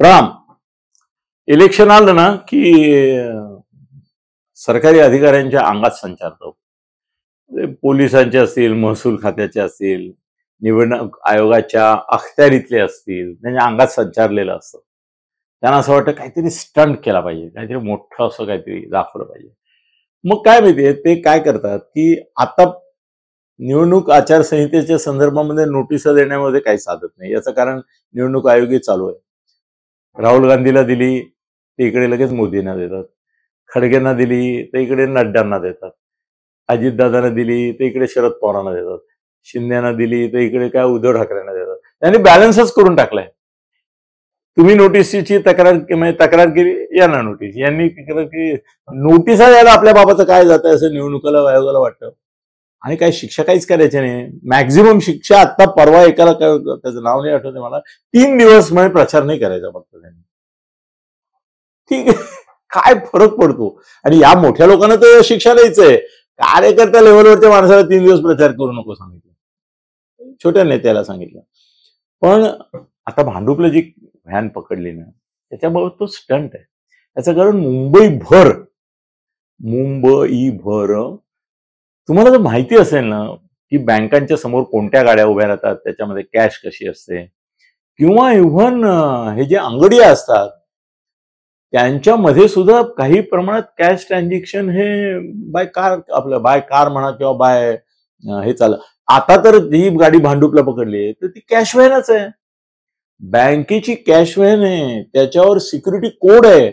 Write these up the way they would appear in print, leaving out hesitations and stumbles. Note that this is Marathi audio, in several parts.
राम इलेक्शन आलं ना की सरकारी अधिकाऱ्यांच्या अंगात संचारतो. पोलिसांचे असतील, महसूल खात्याचे असतील, निवडणूक आयोगाच्या अखत्यारीतले असतील, त्यांच्या अंगात संचारलेलं असतं. त्यांना असं वाटतं काहीतरी स्टंट केला पाहिजे, काहीतरी मोठं असं काहीतरी दाखवलं पाहिजे. मग काय माहितीये ते काय करतात की आता निवडणूक आचारसंहितेच्या संदर्भामध्ये नोटिसा देण्यामध्ये काही साधत नाही. याचं कारण निवडणूक आयोगही चालू आहे. राहुल गांधीला दिली ते इकडे लगेच मोदींना देतात, खडगेंना दिली तर इकडे नड्डांना देतात, अजितदादांना दिली तर इकडे शरद पवारांना देतात, शिंदेना दिली तर इकडे काय उद्धव ठाकरेंना देतात. त्यांनी बॅलन्सच करून टाकलाय. तुम्ही नोटीसची तक्रार केली यांना नोटीस, यांनी की नोटिसा द्यायला आपल्या बाबाचं काय जात आहे असं निवडणुकीला आयोगाला वाटतं. आणि काही शिक्षा काहीच करायची नाही. मॅक्झिमम शिक्षा आता परवा एकाला त्याचं नाव नाही आठवते मला, 3 दिवस म्हणजे प्रचार नाही करायचा फक्त त्यांनी. ठीक आहे, काय फरक पडतो. आणि या मोठ्या लोकांना तर शिक्षा द्यायचंय. कार्यकर्त्या लेव्हलवरच्या माणसाला 3 दिवस प्रचार करू नको सांगितलं, छोट्या नेत्याला सांगितलं. पण आता भांडुपला जी व्हॅन पकडली ना त्याच्याबाबत तो स्टंट आहे. याचं कारण मुंबईभर तुम्हाला जर माहिती असेल ना की बँकांच्या समोर कोणत्या गाड्या उभ्या राहतात, त्याच्यामध्ये कॅश कशी असते, किंवा इव्हन हे जे अंगडिया असतात त्यांच्यामध्ये सुद्धा काही प्रमाणात कॅश ट्रान्झॅक्शन हे बाय कार म्हणा किंवा बाय हे चाललं. आता तर जी गाडी भांडुपला पकडली आहे तर ती कॅश व्हॅनच आहे, बँकेची कॅश व्हॅन आहे, त्याच्यावर सिक्युरिटी कोड आहे.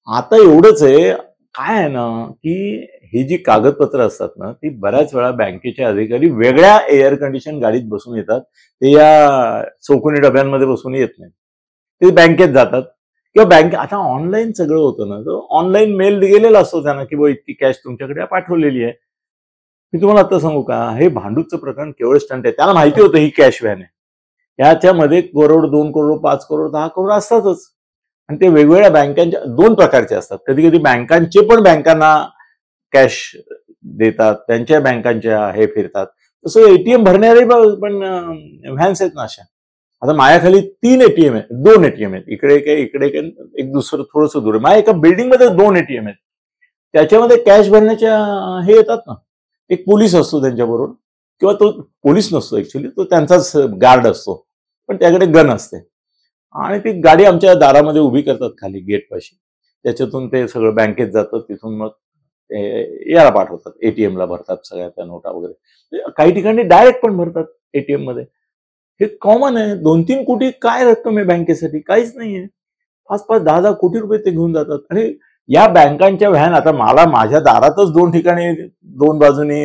आता एवढंच आहे, काय आहे ना की ही जी कागदपत्र असतात ना ती बऱ्याच वेळा बँकेचे अधिकारी वेगळ्या एअर कंडिशन गाडीत बसून येतात, ते या चौकोनी डब्यांमध्ये बसून येत नाही, ते बँकेत जातात. किंवा बँक आता ऑनलाईन सगळं होतं ना, तर ऑनलाईन मेल गेलेला असतो त्यांना की इतकी कॅश तुमच्याकडे पाठवलेली आहे. मी तुम्हाला आता सांगू का, हे भांडूपचं प्रकरण केवळ स्टंट आहे. त्यांना माहिती होतं ही कॅश व्हॅन आहे, याच्यामध्ये करोड, 2 करोड, 5 करोड, 10 करोड असतातच. आणि ते वेगवेगळ्या बँकांच्या 2 प्रकारचे असतात. कधी कधी बँकांचे पण बँकांना कॅश देतात, त्यांच्या बँकांच्या हे फिरतात. तसं एटीएम भरणारे पण व्हॅन्स आहेत ना अशा. आता माझ्याखाली 3 एटीएम आहेत, 2 एटीएम आहेत, इकडे एक दुसरं थोडंसं दूर आहे. माझ्या एका बिल्डिंगमध्ये 2 एटीएम आहेत. त्याच्यामध्ये कॅश भरण्याच्या हे येतात ना, एक पोलीस असतो त्यांच्याबरोबर, किंवा तो पोलीस नसतो ऍक्च्युली, तो त्यांचाच गार्ड असतो, पण त्याकडे गन असते. आणि ती गाडी आमच्या दारामध्ये उभी करतात खाली गेट पाशी, त्याच्यातून ते सगळं बँकेत जातं, तिथून मग याला पाठवतात, एटीएमला भरतात सगळ्या त्या नोटा वगैरे. काही ठिकाणी डायरेक्ट पण भरतात एटीएम मध्ये. हे कॉमन आहे. 2-3 कोटी काय रक्कम आहे बँकेसाठी, काहीच नाहीये. 5-5, 10-10 कोटी रुपये ते घेऊन जातात. आणि या बँकांच्या व्हॅन, आता मला माझ्या दारातच 2 ठिकाणी 2 बाजूनी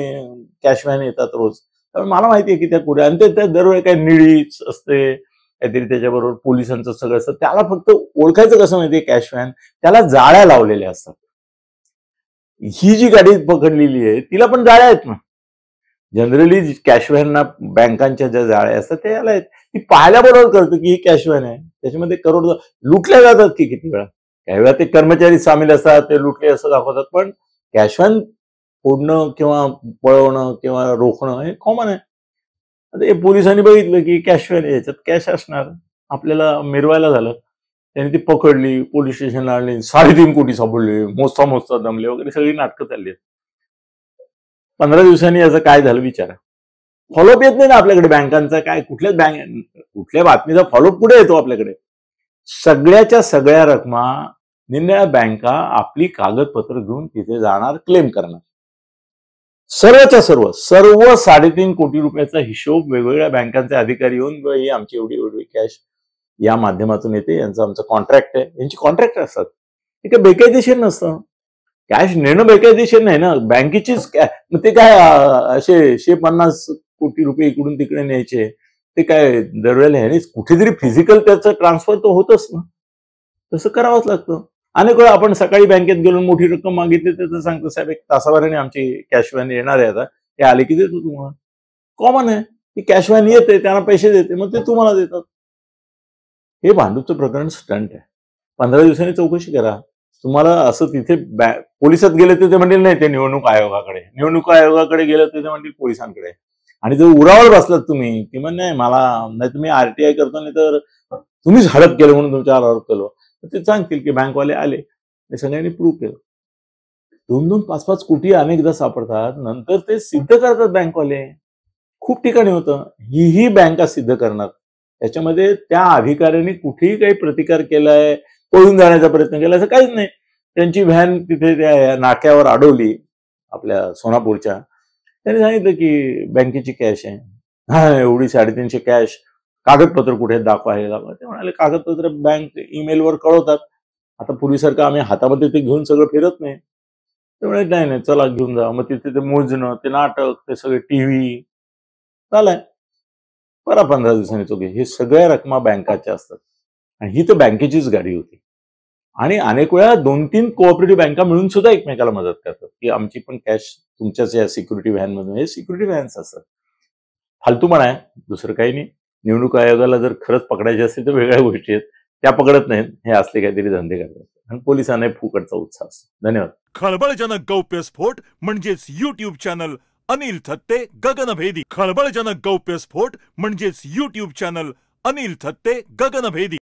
कॅश व्हॅन येतात रोज, त्यामुळे मला माहिती आहे की त्या कुठे. आणि ते दरवेळी काही निळीच असते, काहीतरी त्याच्याबरोबर पोलिसांचं सगळं असतं. त्याला फक्त ओळखायचं कसं माहितीये, कॅश व्हॅन त्याला जाळ्या लावलेल्या असतात. ही जी गाडी पकडलेली आहे तिला पण जाळ्या आहेत ना. जनरली कॅश व्हॅनना बँकांच्या ज्या जाळ्या असतात त्या याला आहेत. ती पाहायला बरोबर कळतं की ही कॅश व्हॅन आहे, त्याच्यामध्ये करोड लुटल्या जातात की किती वेळा. काही वेळा ते कर्मचारी सामील असतात, ते लुटले असं दाखवतात, पण कॅश व्हॅन फोडणं किंवा पळवणं किंवा रोखणं हे कॉमन आहे. आता पोलिसांनी बघितलं की कॅश व्हॅन, याच्यात कॅश असणार, आपल्याला मिरवायला झालं, त्यांनी ती पकडली, पोलीस स्टेशनला आणली, 3.5 कोटी सापडले, मोजता दमले वगैरे सगळी नाटकं चालली. 15 दिवसांनी याचं काय झालं विचारा. फॉलोअप येत नाही ना आपल्याकडे बँकांचा. काय कुठल्या बातमीचा फॉलोअप कुठे येतो आपल्याकडे. सगळ्याच्या सगळ्या रकमा निम्म्या बँका आपली कागदपत्र घेऊन तिथे जाणार, क्लेम करणार. सर्वच्या सर्व 3.5 कोटी रुपयाचा हिशोब वेगवेगळ्या बँकांचे अधिकारी येऊन, ही आमची एवढी कॅश या माध्यमातून येते, यांचं आमचं कॉन्ट्रॅक्ट आहे, यांची कॉन्ट्रॅक्ट असतात. ते काही बेकायदेशीर नसतं. कॅश नेणं बेकायदेशीर नाही ना, बँकेचीच. ते काय असे 150 कोटी रुपये इकडून तिकडे न्यायचे, ते काय दरवेळेला ह्याने कुठेतरी फिजिकल त्याचं ट्रान्सफर तर होतच ना, तसं करावंच लागतं. अनेक वेळा आपण सकाळी बँकेत गेलो, मोठी रक्कम मागितली तर सांगतो साहेब 1 तासाभराने आमची कॅश व्हॅन येणार आहे, आता ते आले की देतो तुम्हाला. कॉमन आहे की कॅश व्हॅन येते, त्यांना पैसे देते, मग ते तुम्हाला देतात. हे भांडूपचं प्रकरण स्टंट आहे. 15 दिवसांनी चौकशी करा. तुम्हाला असं तिथे पोलिसात गेले तर ते म्हणतील नाही ते निवडणूक आयोगाकडे गेलं तर ते म्हणतील पोलिसांकडे. आणि जर उरावर बसलात तुम्ही की नाही मला, नाही तुम्ही आरटीआय करतो, नाही तर तुम्हीच हडप केलं म्हणून तुमच्यावर आरोप केलं, तर ते सांगतील की बँकवाले आले, हे सगळ्यांनी प्रूव्ह केलं. 2-2, 5-5 कोटी अनेकदा सापडतात, नंतर ते सिद्ध करतात बँकवाले. खूप ठिकाणी होतं. ही बँका सिद्ध करणार. त्याच्यामध्ये त्या अधिकाऱ्यांनी कुठेही काही प्रतिकार केलाय, पळून जाण्याचा प्रयत्न केला, असं काहीच नाही. त्यांची व्हॅन तिथे त्या नाक्यावर अडवली आपल्या सोनापूरच्या. त्यांनी सांगितलं की बँकेची कॅश आहे. हा, एवढी 350 कॅश, कागदपत्र कुठे दाखवा, हे दाखवा. ते म्हणाले कागदपत्र बँक ईमेलवर कळवतात. आता पूर्वीसारखं आम्ही हातामध्ये ते घेऊन सगळं फिरत नाही. ते म्हणाले नाही नाही, चला घेऊन जा. मग तिथे ते मोजणं, ते नाटक, ते सगळे टीव्ही झालंय. बरा 15 दिवसांनी चुकी. हे सगळ्या रकमा बँकाच्या असतात. आणि ही तर बँकेचीच गाडी होती. आणि अनेक वेळा 2-3 कोऑपरेटिव्ह बँका मिळून सुद्धा एकमेकाला मदत करतात की आमची पण कॅश तुमच्याच या सिक्युरिटी व्हॅनमधून. हे सिक्युरिटी व्हॅन्स असतात. फालतूपणा आहे, दुसरं काही नाही. निवडणूक आयोगाला जर खरंच पकडायचे असतील तर वेगळ्या गोष्टी आहेत, त्या पकडत नाहीत. हे असले काहीतरी धंदे करतात आणि पोलिसांना फुकटचा उत्साह असतो. धन्यवाद. खळबळजनक गौप्यस्फोट म्हणजेच YouTube चॅनल अनिल थत्ते गगनभेदी. खळबळजनक गौप्यस्फोट म्हणजेच YouTube चॅनल अनिल थत्ते गगनभेदी.